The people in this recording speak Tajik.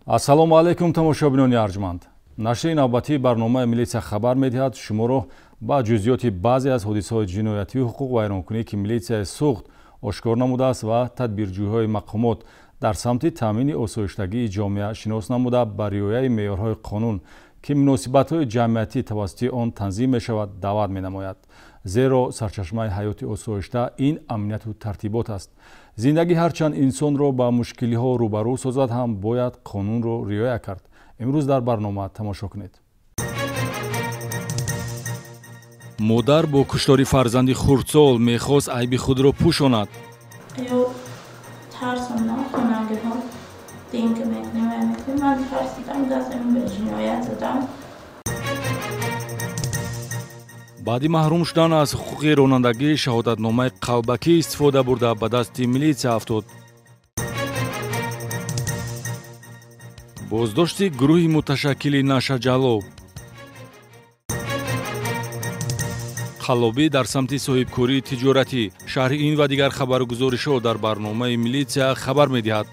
ассалому алайкум тамошобинони арҷманд. Нашри навбатии барномаи милитсия хабар медиҳад шуморо ба ҷузъиёти баъзе аз ҳодисаҳои ҷиноятиву ҳуқуқ вайронкунӣ ки милитсияи суғд ошкор намудааст ва тадбирҷӯиҳои мақомот дар самти таъмини осоиштагии ҷомеа шинос намуда ба риояи меъёрҳои қонун ки муносибатҳои ҷамъиятӣ тавассути он танзим мешавад даъват менамояд. зеро сарчашмаи ҳаёти осоишта ин амнияту тартибот аст. зиндагӣ ҳарчанд инсонро ба мушкилиҳо рӯбарӯ созад ҳам бояд қонунро риоя кард. имрӯз дар барнома тамошо кунед. модар бо куштори фарзанди хурдсол мехост айби худро пӯшонад. баъди маҳрум шудан аз ҳуқуқи ронандагӣ шаҳодатномаи қалбакӣ истифода бурда ба дасти милитсия афтод. боздошти гурӯҳи муташаккили нашаҷалоб. қаллобӣ дар самти соҳибкории тиҷоратӣ. шарҳи ин ва дигар хабаргузоришҳо дар барномаи милитсия хабар медиҳад.